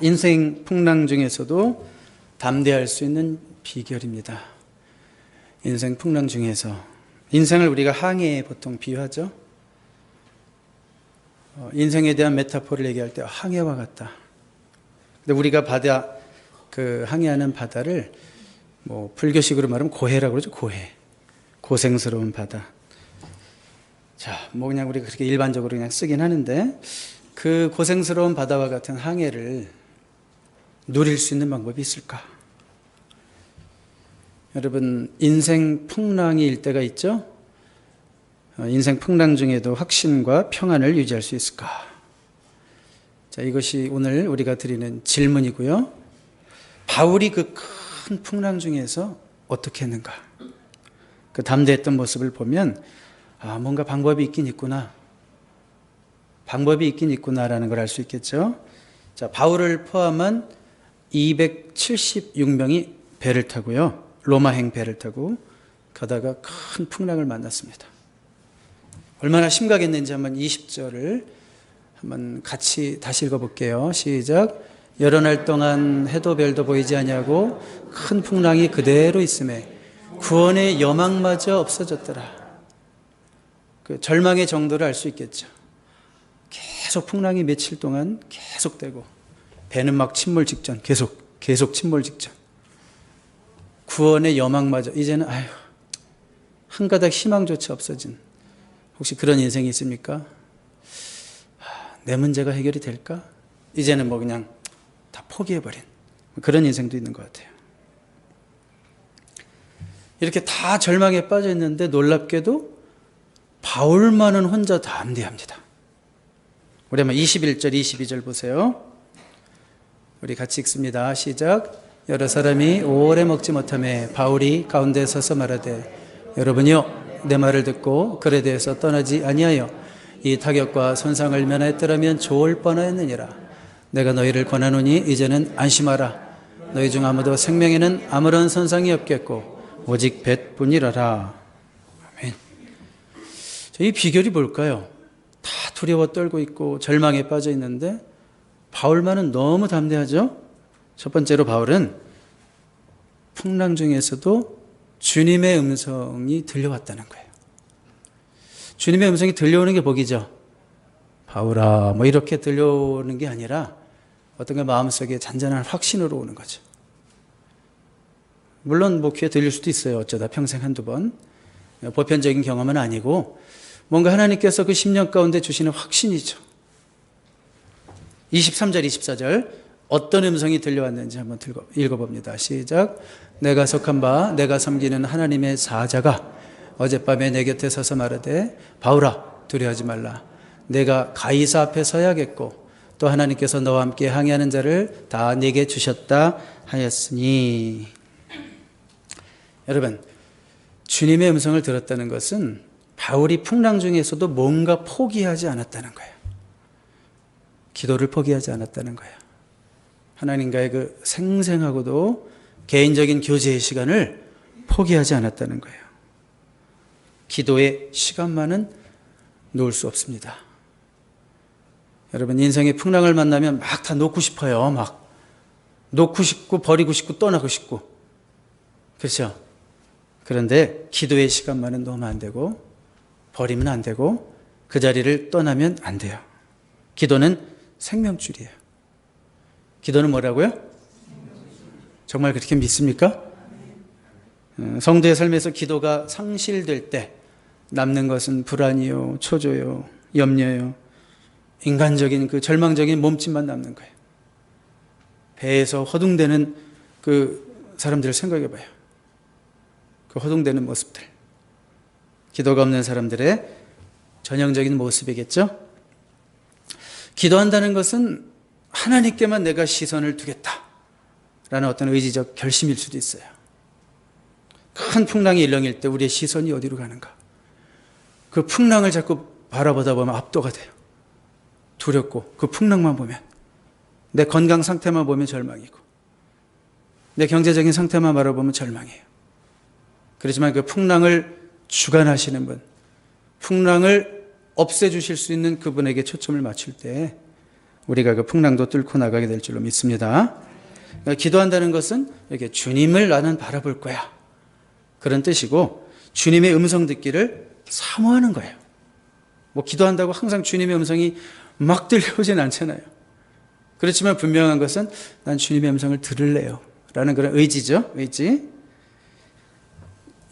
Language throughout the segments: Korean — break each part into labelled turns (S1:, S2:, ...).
S1: 인생 풍랑 중에서도 담대할 수 있는 비결입니다. 인생 풍랑 중에서 인생을 우리가 항해에 보통 비유하죠. 인생에 대한 메타포를 얘기할 때 항해와 같다. 근데 우리가 항해하는 바다를 불교식으로 말하면 고해라고 그러죠. 고생스러운 바다. 자, 그냥 우리가 그렇게 일반적으로 그냥 쓰긴 하는데, 그 고생스러운 바다와 같은 항해를 누릴 수 있는 방법이 있을까? 여러분, 인생 풍랑이 일 때가 있죠? 인생 풍랑 중에도 확신과 평안을 유지할 수 있을까? 자, 이것이 오늘 우리가 드리는 질문이고요. 바울이 그 큰 풍랑 중에서 어떻게 했는가? 그 담대했던 모습을 보면 뭔가 방법이 있긴 있구나. 방법이 있긴 있구나라는 걸 알 수 있겠죠. 자, 바울을 포함한 276명이 배를 타고요. 로마행 배를 타고 가다가 큰 풍랑을 만났습니다. 얼마나 심각했는지 한번 20절을 한번 같이 다시 읽어볼게요. 시작. 여러 날 동안 해도 별도 보이지 아니하고 큰 풍랑이 그대로 있음에 구원의 여망마저 없어졌더라. 그 절망의 정도를 알 수 있겠죠. 계속 풍랑이 며칠 동안 계속되고 배는 막 침몰 직전, 계속 침몰 직전. 구원의 여망마저 이제는 한 가닥 희망조차 없어진, 혹시 그런 인생이 있습니까? 내 문제가 해결이 될까? 이제는 그냥 다 포기해버린 그런 인생도 있는 것 같아요. 이렇게 다 절망에 빠져 있는데 놀랍게도 바울만은 혼자 담대합니다. 우리 한번 21절, 22절 보세요. 우리 같이 읽습니다. 시작. 여러 사람이 오래 먹지 못하매 바울이 가운데 서서 말하되 여러분이요 내 말을 듣고 글에 대해서 떠나지 아니하여 이 타격과 손상을 면하였더라면 좋을 뻔하였느니라. 내가 너희를 권하노니 이제는 안심하라. 너희 중 아무도 생명에는 아무런 손상이 없겠고 오직 뱃뿐이라라. 아멘. 이 비결이 뭘까요? 다 두려워 떨고 있고 절망에 빠져 있는데 바울만은 너무 담대하죠? 첫 번째로 바울은 풍랑 중에서도 주님의 음성이 들려왔다는 거예요. 주님의 음성이 들려오는 게 복이죠. 바울아 이렇게 들려오는 게 아니라 어떤 게 마음속에 잔잔한 확신으로 오는 거죠. 물론 귀에 들릴 수도 있어요. 어쩌다 평생 한두 번. 보편적인 경험은 아니고 뭔가 하나님께서 그 10년 가운데 주시는 확신이죠. 23절, 24절 어떤 음성이 들려왔는지 한번 읽어봅니다. 시작. 내가 속한 바 내가 섬기는 하나님의 사자가 어젯밤에 내 곁에 서서 말하되 바울아 두려워하지 말라. 내가 가이사 앞에 서야겠고 또 하나님께서 너와 함께 항해하는 자를 다 네게 주셨다 하였으니. 여러분, 주님의 음성을 들었다는 것은 바울이 풍랑 중에서도 뭔가 포기하지 않았다는 거예요. 기도를 포기하지 않았다는 거예요. 하나님과의 그 생생하고도 개인적인 교제의 시간을 포기하지 않았다는 거예요. 기도의 시간만은 놓을 수 없습니다. 여러분, 인생의 풍랑을 만나면 막 다 놓고 싶어요. 막 놓고 싶고 버리고 싶고 떠나고 싶고. 그렇죠? 그런데 기도의 시간만은 놓으면 안 되고 버리면 안 되고 그 자리를 떠나면 안 돼요. 기도는 생명줄이에요. 기도는 뭐라고요? 정말 그렇게 믿습니까? 성도의 삶에서 기도가 상실될 때 남는 것은 불안이요, 초조요, 염려요, 인간적인 그 절망적인 몸짓만 남는 거예요. 배에서 허둥대는 그 사람들을 생각해 봐요. 그 허둥대는 모습들. 기도가 없는 사람들의 전형적인 모습이겠죠? 기도한다는 것은 하나님께만 내가 시선을 두겠다라는 어떤 의지적 결심일 수도 있어요. 큰 풍랑이 일렁일 때 우리의 시선이 어디로 가는가? 그 풍랑을 자꾸 바라보다 보면 압도가 돼요. 두렵고 그 풍랑만 보면, 내 건강 상태만 보면 절망이고 내 경제적인 상태만 바라보면 절망이에요. 그렇지만 그 풍랑을 주관하시는 분, 풍랑을 없애주실 수 있는 그분에게 초점을 맞출 때 우리가 그 풍랑도 뚫고 나가게 될 줄로 믿습니다. 그러니까 기도한다는 것은 이렇게 주님을 나는 바라볼 거야, 그런 뜻이고, 주님의 음성 듣기를 사모하는 거예요. 뭐 기도한다고 항상 주님의 음성이 막 들려오진 않잖아요. 그렇지만 분명한 것은 난 주님의 음성을 들을래요 라는 그런 의지죠. 의지.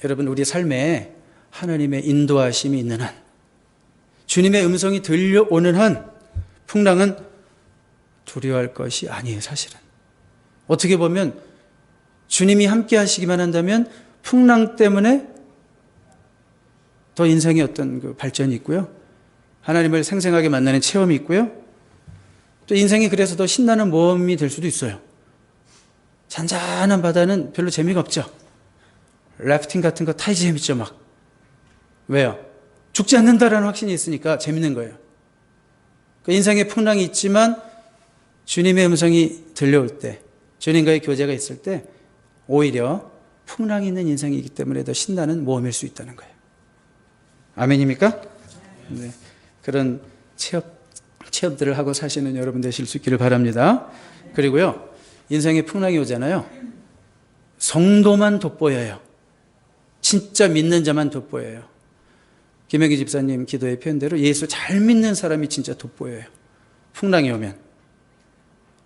S1: 여러분, 우리 삶에 하나님의 인도하심이 있는 한, 주님의 음성이 들려오는 한 풍랑은 두려워할 것이 아니에요. 사실은 어떻게 보면 주님이 함께 하시기만 한다면 풍랑 때문에 더 인생의 어떤 그 발전이 있고요, 하나님을 생생하게 만나는 체험이 있고요, 또 인생이 그래서 더 신나는 모험이 될 수도 있어요. 잔잔한 바다는 별로 재미가 없죠. 래프팅 같은 거 타야지 재밌죠. 막 왜요? 죽지 않는다라는 확신이 있으니까 재밌는 거예요. 그 인생에 풍랑이 있지만 주님의 음성이 들려올 때, 주님과의 교제가 있을 때 오히려 풍랑이 있는 인생이기 때문에 더 신나는 모험일 수 있다는 거예요. 아멘입니까? 네. 그런 체험들을 하고 사시는 여러분 되실 수 있기를 바랍니다. 그리고요, 인생에 풍랑이 오잖아요. 성도만 돋보여요. 진짜 믿는 자만 돋보여요. 김영기 집사님 기도의 표현대로 예수 잘 믿는 사람이 진짜 돋보여요. 풍랑이 오면.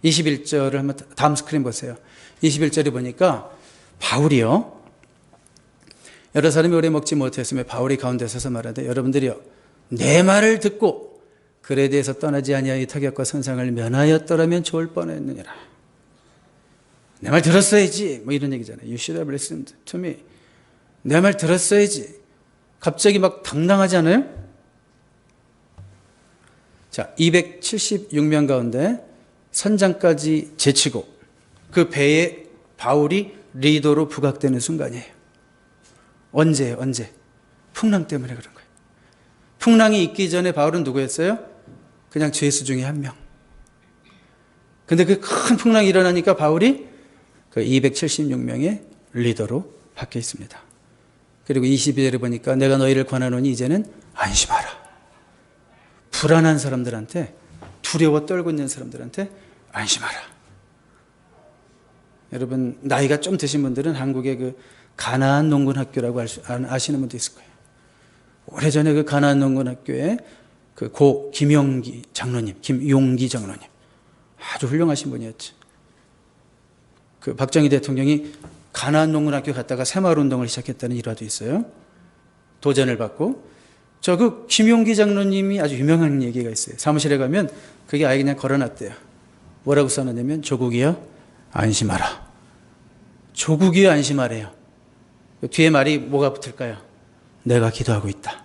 S1: 21절을 한번 다음 스크린 보세요. 21절에 보니까 바울이요, 여러 사람이 오래 먹지 못했으며 바울이 가운데 서서 말하되, 여러분들이요 내 말을 듣고 글에 대해서 떠나지 아니하여 타격과 손상을 면하였더라면 좋을 뻔했느니라. 내 말 들었어야지, 뭐 이런 얘기잖아요. You should have listened to me. 내 말 들었어야지. 갑자기 막 당당하지 않아요? 자, 276명 가운데 선장까지 제치고 그 배에 바울이 리더로 부각되는 순간이에요. 언제예요? 언제? 풍랑 때문에 그런 거예요. 풍랑이 있기 전에 바울은 누구였어요? 그냥 죄수 중에 한 명. 근데 그 큰 풍랑이 일어나니까 바울이 그 276명의 리더로 바뀌어 있습니다. 그리고 22절에 보니까 내가 너희를 권하노니 이제는 안심하라. 불안한 사람들한테, 두려워 떨고 있는 사람들한테 안심하라. 여러분, 나이가 좀 드신 분들은 한국의 그 가나안 농군학교라고 아시는 분도 있을 거예요. 오래전에 그 가나안 농군학교에 그 고 김용기 장로님, 김용기 장로님, 아주 훌륭하신 분이었죠. 그 박정희 대통령이 가나안 농군학교 갔다가 새마을운동을 시작했다는 일화도 있어요. 도전을 받고. 저 그 김용기 장로님이 아주 유명한 얘기가 있어요. 사무실에 가면 그게 아예 그냥 걸어놨대요. 뭐라고 써놨냐면 조국이여 안심하라. 조국이여 안심하래요. 뒤에 말이 뭐가 붙을까요? 내가 기도하고 있다.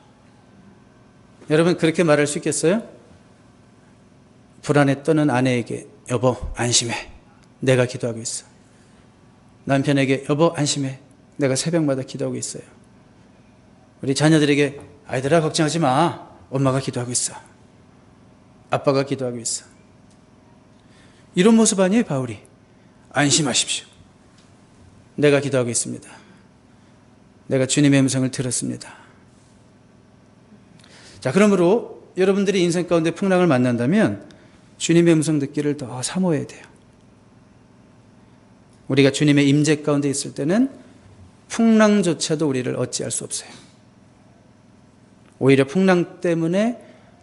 S1: 여러분, 그렇게 말할 수 있겠어요? 불안에 떠는 아내에게 여보 안심해, 내가 기도하고 있어. 남편에게 여보 안심해, 내가 새벽마다 기도하고 있어요. 우리 자녀들에게 아이들아 걱정하지 마, 엄마가 기도하고 있어, 아빠가 기도하고 있어. 이런 모습 아니에요. 바울이 안심하십시오, 내가 기도하고 있습니다, 내가 주님의 음성을 들었습니다. 자, 그러므로 여러분들이 인생 가운데 풍랑을 만난다면 주님의 음성 듣기를 더 사모해야 돼요. 우리가 주님의 임재 가운데 있을 때는 풍랑조차도 우리를 어찌할 수 없어요. 오히려 풍랑 때문에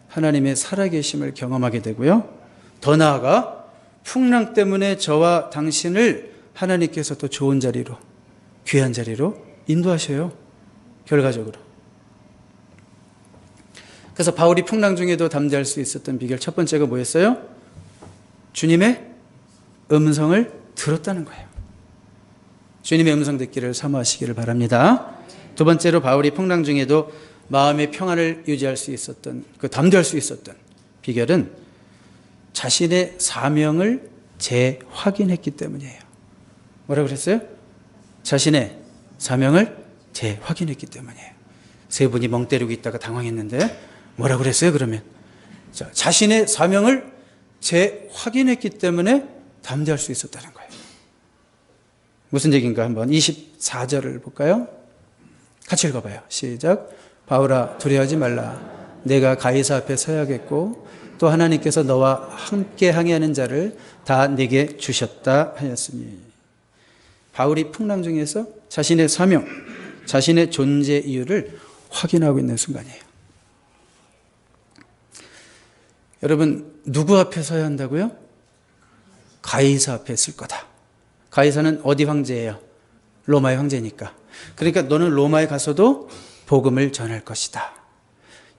S1: 하나님의 살아계심을 경험하게 되고요, 더 나아가 풍랑 때문에 저와 당신을 하나님께서 또 좋은 자리로, 귀한 자리로 인도하셔요. 결과적으로. 그래서 바울이 풍랑 중에도 담대할 수 있었던 비결, 첫 번째가 뭐였어요? 주님의 음성을 들었다는 거예요. 주님의 음성 듣기를 사모하시기를 바랍니다. 두 번째로 바울이 풍랑 중에도 마음의 평안을 유지할 수 있었던, 그 담대할 수 있었던 비결은 자신의 사명을 재확인했기 때문이에요. 뭐라고 그랬어요? 자신의 사명을 재확인했기 때문이에요. 세 분이 멍 때리고 있다가 당황했는데 뭐라고 그랬어요? 그러면 자, 자신의 사명을 재확인했기 때문에 담대할 수 있었다는 거예요. 무슨 얘기인가 한번 24절을 볼까요? 같이 읽어봐요. 시작. 바울아 두려워하지 말라. 내가 가이사 앞에 서야겠고 또 하나님께서 너와 함께 항해하는 자를 다 내게 주셨다 하였으니. 바울이 풍랑 중에서 자신의 사명, 자신의 존재 이유를 확인하고 있는 순간이에요. 여러분, 누구 앞에 서야 한다고요? 가이사 앞에 설 거다. 가이사는 어디 황제예요? 로마의 황제니까. 그러니까 너는 로마에 가서도 복음을 전할 것이다.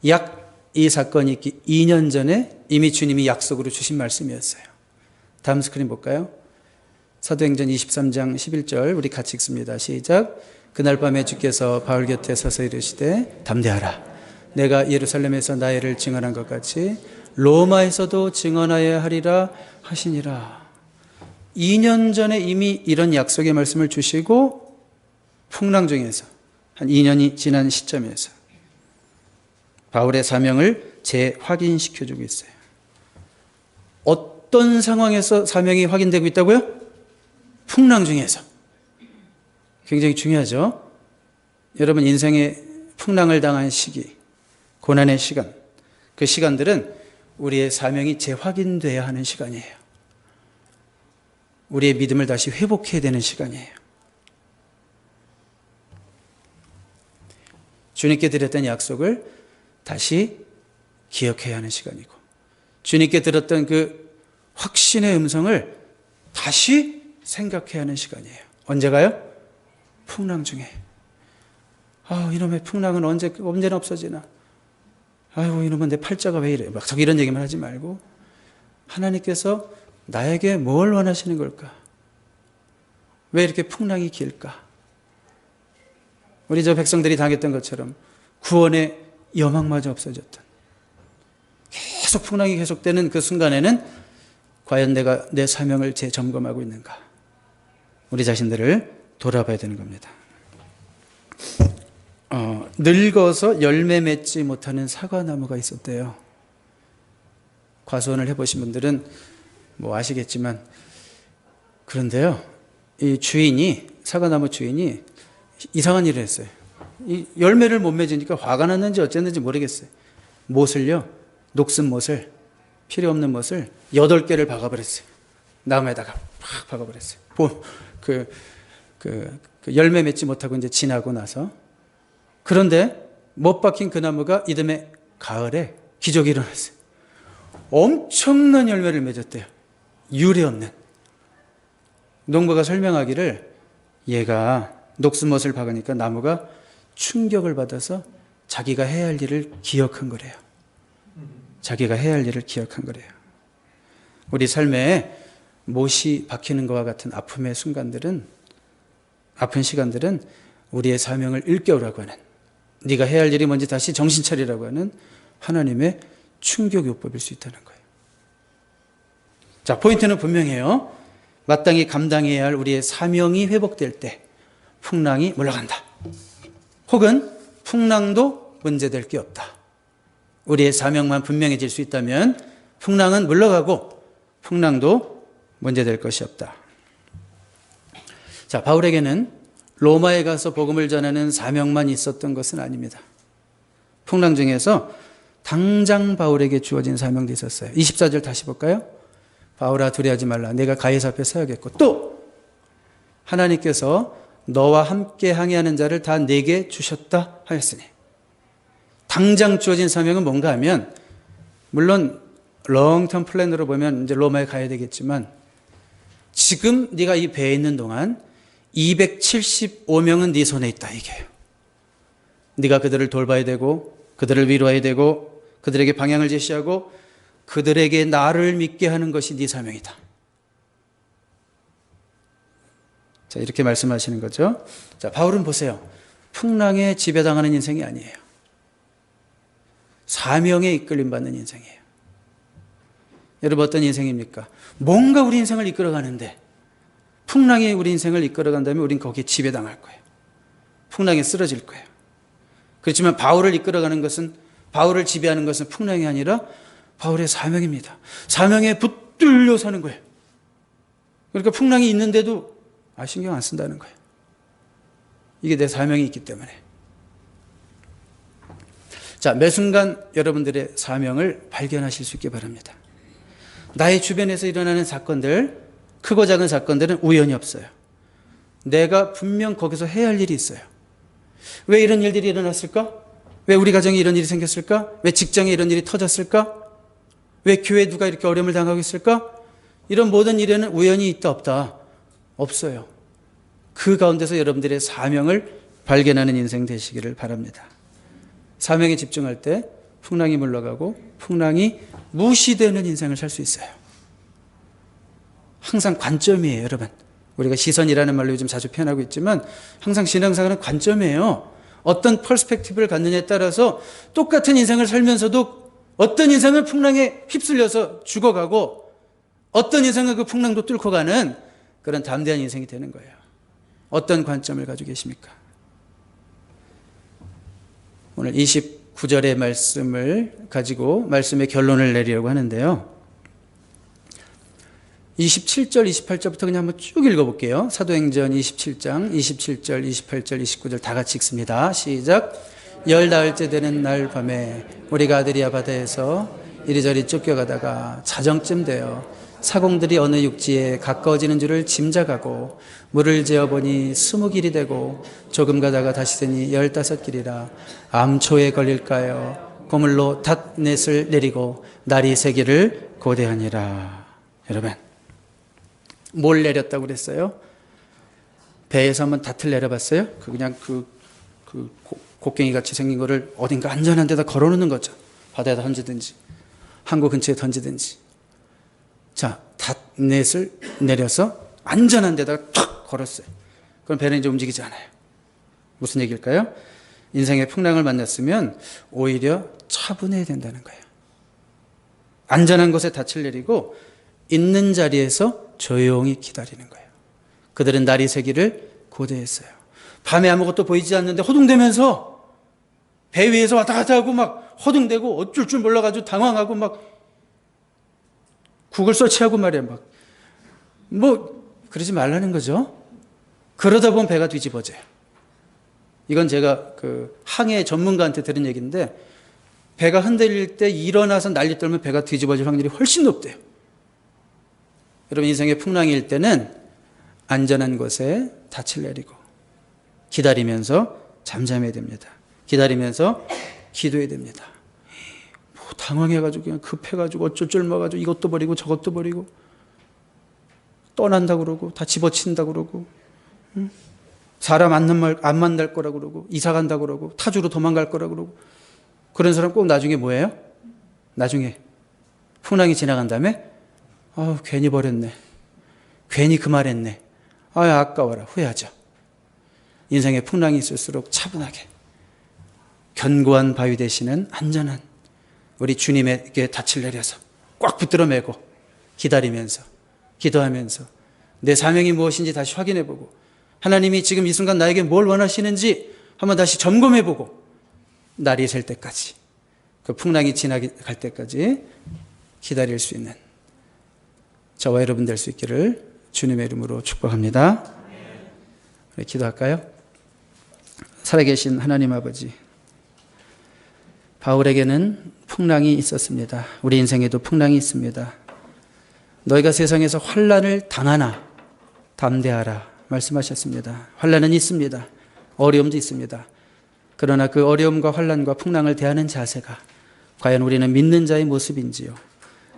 S1: 약 이 사건이 있기 2년 전에 이미 주님이 약속으로 주신 말씀이었어요. 다음 스크린 볼까요? 사도행전 23장 11절 우리 같이 읽습니다. 시작. 그날 밤에 주께서 바울 곁에 서서 이르시되 담대하라. 내가 예루살렘에서 나의 일을 증언한 것 같이 로마에서도 증언하여야 하리라 하시니라. 2년 전에 이미 이런 약속의 말씀을 주시고 풍랑 중에서 한 2년이 지난 시점에서 바울의 사명을 재확인시켜주고 있어요. 어떤 상황에서 사명이 확인되고 있다고요? 풍랑 중에서. 굉장히 중요하죠. 여러분 인생의 풍랑을 당한 시기, 고난의 시간, 그 시간들은 우리의 사명이 재확인돼야 하는 시간이에요. 우리의 믿음을 다시 회복해야 되는 시간이에요. 주님께 드렸던 약속을 다시 기억해야 하는 시간이고, 주님께 들었던 그 확신의 음성을 다시 생각해야 하는 시간이에요. 언제가요? 풍랑 중에. 이놈의 풍랑은 언제나 없어지나. 이놈은 내 팔자가 왜 이래. 막 이런 얘기만 하지 말고, 하나님께서 나에게 뭘 원하시는 걸까? 왜 이렇게 풍랑이 길까? 우리 저 백성들이 당했던 것처럼 구원의 여망마저 없어졌던, 계속 풍랑이 계속되는 그 순간에는 과연 내가 내 사명을 재점검하고 있는가? 우리 자신들을 돌아봐야 되는 겁니다. 늙어서 열매 맺지 못하는 사과나무가 있었대요. 과수원을 해보신 분들은 뭐 아시겠지만, 그런데요, 이 주인이, 사과나무 주인이 이상한 일을 했어요. 이 열매를 못 맺으니까 화가 났는지 어쨌는지 모르겠어요. 못을요, 녹슨 못을, 필요 없는 못을 8개를 박아버렸어요. 나무에다가 팍 박아버렸어요. 그 열매 맺지 못하고 이제 지나고 나서. 그런데 못 박힌 그 나무가 이듬해 가을에 기적이 일어났어요. 엄청난 열매를 맺었대요. 유례 없는. 농부가 설명하기를, 얘가 녹슨 못을 박으니까 나무가 충격을 받아서 자기가 해야 할 일을 기억한 거래요. 자기가 해야 할 일을 기억한 거래요. 우리 삶에 못이 박히는 것과 같은 아픈 시간들은 우리의 사명을 일깨우라고 하는, 네가 해야 할 일이 뭔지 다시 정신 차리라고 하는 하나님의 충격 요법일 수 있다는 거예요. 자, 포인트는 분명해요. 마땅히 감당해야 할 우리의 사명이 회복될 때 풍랑이 물러간다. 혹은 풍랑도 문제될 게 없다. 우리의 사명만 분명해질 수 있다면 풍랑은 물러가고 풍랑도 문제될 것이 없다. 자, 바울에게는 로마에 가서 복음을 전하는 사명만 있었던 것은 아닙니다. 풍랑 중에서 당장 바울에게 주어진 사명도 있었어요. 24절 다시 볼까요? 바울아, 두려워하지 말라. 내가 가이사 앞에 서야겠고, 또 하나님께서 너와 함께 항해하는 자를 다 내게 주셨다 하였으니. 당장 주어진 사명은 뭔가 하면, 물론 롱텀 플랜으로 보면 이제 로마에 가야 되겠지만, 지금 네가 이 배에 있는 동안 275명은 네 손에 있다, 이게요. 네가 그들을 돌봐야 되고, 그들을 위로해야 되고, 그들에게 방향을 제시하고, 그들에게 나를 믿게 하는 것이 네 사명이다. 자, 이렇게 말씀하시는 거죠. 자, 바울은 보세요. 풍랑에 지배당하는 인생이 아니에요. 사명에 이끌림받는 인생이에요. 여러분, 어떤 인생입니까? 뭔가 우리 인생을 이끌어가는데, 풍랑이 우리 인생을 이끌어간다면 우린 거기에 지배당할 거예요. 풍랑에 쓰러질 거예요. 그렇지만 바울을 이끌어가는 것은, 바울을 지배하는 것은 풍랑이 아니라 바울의 사명입니다. 사명에 붙들려 사는 거예요. 그러니까 풍랑이 있는데도 신경 안 쓴다는 거예요. 이게 내 사명이 있기 때문에. 자, 매 순간 여러분들의 사명을 발견하실 수 있기 바랍니다. 나의 주변에서 일어나는 사건들, 크고 작은 사건들은 우연이 없어요. 내가 분명 거기서 해야 할 일이 있어요. 왜 이런 일들이 일어났을까? 왜 우리 가정에 이런 일이 생겼을까? 왜 직장에 이런 일이 터졌을까? 왜 교회에 누가 이렇게 어려움을 당하고 있을까? 이런 모든 일에는 우연이 있다 없다? 없어요. 그 가운데서 여러분들의 사명을 발견하는 인생 되시기를 바랍니다. 사명에 집중할 때 풍랑이 물러가고 풍랑이 무시되는 인생을 살 수 있어요. 항상 관점이에요, 여러분. 우리가 시선이라는 말로 요즘 자주 표현하고 있지만 항상 신앙생활은 관점이에요. 어떤 퍼스펙티브를 갖느냐에 따라서 똑같은 인생을 살면서도 어떤 인생은 풍랑에 휩쓸려서 죽어가고 어떤 인생은 그 풍랑도 뚫고 가는 그런 담대한 인생이 되는 거예요. 어떤 관점을 가지고 계십니까? 오늘 29절의 말씀을 가지고 말씀의 결론을 내리려고 하는데요. 27절, 28절부터 그냥 한번 쭉 읽어볼게요. 사도행전 27장, 27절, 28절, 29절 다 같이 읽습니다. 시작. 10나흘째 되는 날 밤에 우리가 아드리아 바다에서 이리저리 쫓겨가다가 자정쯤 되어 사공들이 어느 육지에 가까워지는 줄을 짐작하고 물을 재어보니 20길이 되고 조금 가다가 다시 되니 15길이라 암초에 걸릴까요? 고물로 닷넷을 내리고 날이 새기를 고대하니라. 여러분, 뭘 내렸다고 그랬어요? 배에서 한번 닷을 내려봤어요? 그냥 곡괭이 같이 생긴 거를 어딘가 안전한 데다 걸어놓는 거죠. 바다에다 던지든지 항구 근처에 던지든지. 자, 닷넷을 내려서 안전한 데다가 탁 걸었어요. 그럼 배는 이제 움직이지 않아요. 무슨 얘기일까요? 인생의 풍랑을 만났으면 오히려 차분해야 된다는 거예요. 안전한 곳에 닻을 내리고 있는 자리에서 조용히 기다리는 거예요. 그들은 날이 새기를 고대했어요. 밤에 아무것도 보이지 않는데 허둥대면서 배 위에서 왔다 갔다 하고 막 허둥대고 어쩔 줄 몰라가지고 당황하고 막 구글 서치하고 말이야. 그러지 말라는 거죠. 그러다 보면 배가 뒤집어져요. 이건 제가 항해 전문가한테 들은 얘기인데 배가 흔들릴 때 일어나서 난리 떨면 배가 뒤집어질 확률이 훨씬 높대요. 여러분, 인생의 풍랑일 때는 안전한 곳에 닻을 내리고 기다리면서 잠잠해야 됩니다. 기다리면서 기도해야 됩니다. 당황해가지고 그냥 급해가지고 어쩔 줄 몰라가지고 이것도 버리고 저것도 버리고 떠난다 그러고 다 집어친다 그러고 사람 안 만날 거라 그러고 이사 간다 그러고 타주로 도망갈 거라 그러고 그런 사람 꼭 나중에 뭐예요? 나중에 풍랑이 지나간 다음에 괜히 버렸네. 괜히 그 말했네. 아까워라. 후회하죠. 인생의 풍랑이 있을수록 차분하게 견고한 바위 되시는 안전한 우리 주님에게 닻을 내려서 꽉 붙들어 매고 기다리면서 기도하면서 내 사명이 무엇인지 다시 확인해보고 하나님이 지금 이 순간 나에게 뭘 원하시는지 한번 다시 점검해보고 날이 셀 때까지 그 풍랑이 지나갈 때까지 기다릴 수 있는 저와 여러분 될 수 있기를 주님의 이름으로 축복합니다. 우리 기도할까요? 살아계신 하나님 아버지, 바울에게는 풍랑이 있었습니다. 우리 인생에도 풍랑이 있습니다. 너희가 세상에서 환난을 당하나 담대하라 말씀하셨습니다. 환난은 있습니다. 어려움도 있습니다. 그러나 그 어려움과 환난과 풍랑을 대하는 자세가 과연 우리는 믿는 자의 모습인지요.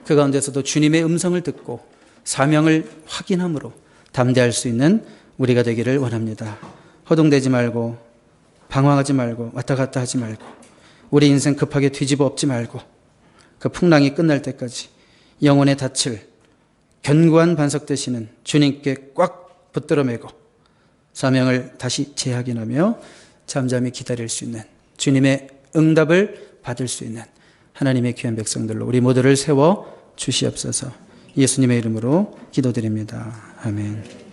S1: 그 가운데서도 주님의 음성을 듣고 사명을 확인함으로 담대할 수 있는 우리가 되기를 원합니다. 허둥대지 말고 방황하지 말고 왔다 갔다 하지 말고 우리 인생 급하게 뒤집어 엎지 말고 그 풍랑이 끝날 때까지 영혼의 닻을 견고한 반석 되시는 주님께 꽉 붙들어 매고 사명을 다시 재확인하며 잠잠히 기다릴 수 있는 주님의 응답을 받을 수 있는 하나님의 귀한 백성들로 우리 모두를 세워 주시옵소서. 예수님의 이름으로 기도드립니다. 아멘.